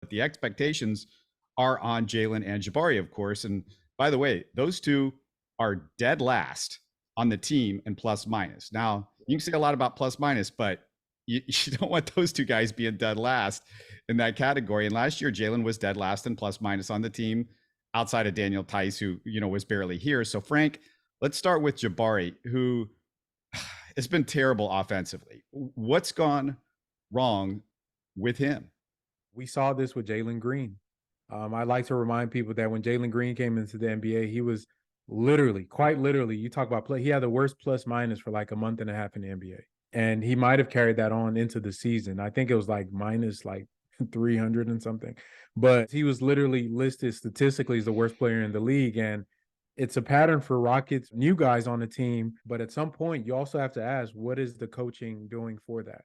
but the expectations are on Jalen and Jabari, of course. And by the way, those two are dead last on the team in plus minus. Now, you can say a lot about plus minus, but you don't want those two guys being dead last in that category. And last year, Jalen was dead last in plus minus on the team outside of Daniel Tice, who, was barely here. So, Frank, let's start with Jabari, who has been terrible offensively. What's gone wrong with him? We saw this with Jalen Green. I like to remind people that when Jalen Green came into the NBA, he was literally, quite literally, you talk about play, he had the worst plus minus for like a month and a half in the NBA. And he might have carried that on into the season. I think it was like minus like 300 and something. But he was literally listed statistically as the worst player in the league. And it's a pattern for Rockets, new guys on the team. But at some point, you also have to ask, what is the coaching doing for that?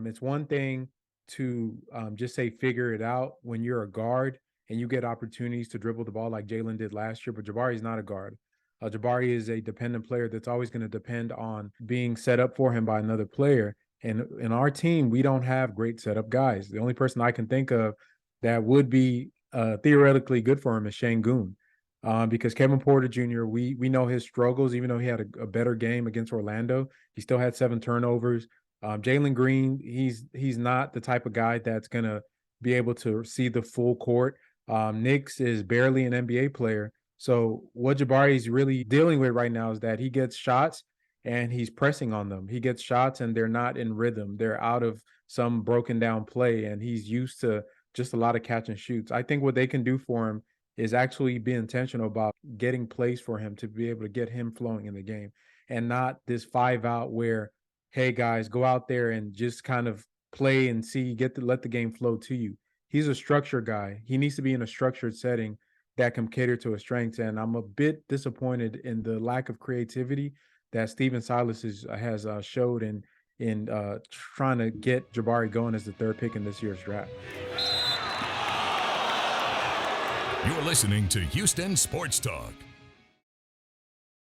It's one thing to just say figure it out when you're a guard and you get opportunities to dribble the ball like Jalen did last year, but Jabari is not a guard. Jabari is a dependent player that's always going to depend on being set up for him by another player. And in our team, we don't have great setup guys. The only person I can think of that would be theoretically good for him is Şengün. Because Kevin Porter Jr., we know his struggles, even though he had a better game against Orlando, he still had 7 turnovers. Jalen Green, he's not the type of guy that's going to be able to see the full court. Knicks is barely an NBA player. So what Jabari is really dealing with right now is that he gets shots and he's pressing on them. He gets shots and they're not in rhythm. They're out of some broken down play, and he's used to just a lot of catch and shoots. I think what they can do for him is actually be intentional about getting plays for him to be able to get him flowing in the game, and not this 5-out where, hey guys, go out there and just kind of play and see, let the game flow to you. He's a structured guy. He needs to be in a structured setting that can cater to his strengths. And I'm a bit disappointed in the lack of creativity that Steven Silas has showed in trying to get Jabari going as the 3rd pick in this year's draft. You're listening to Houston Sports Talk.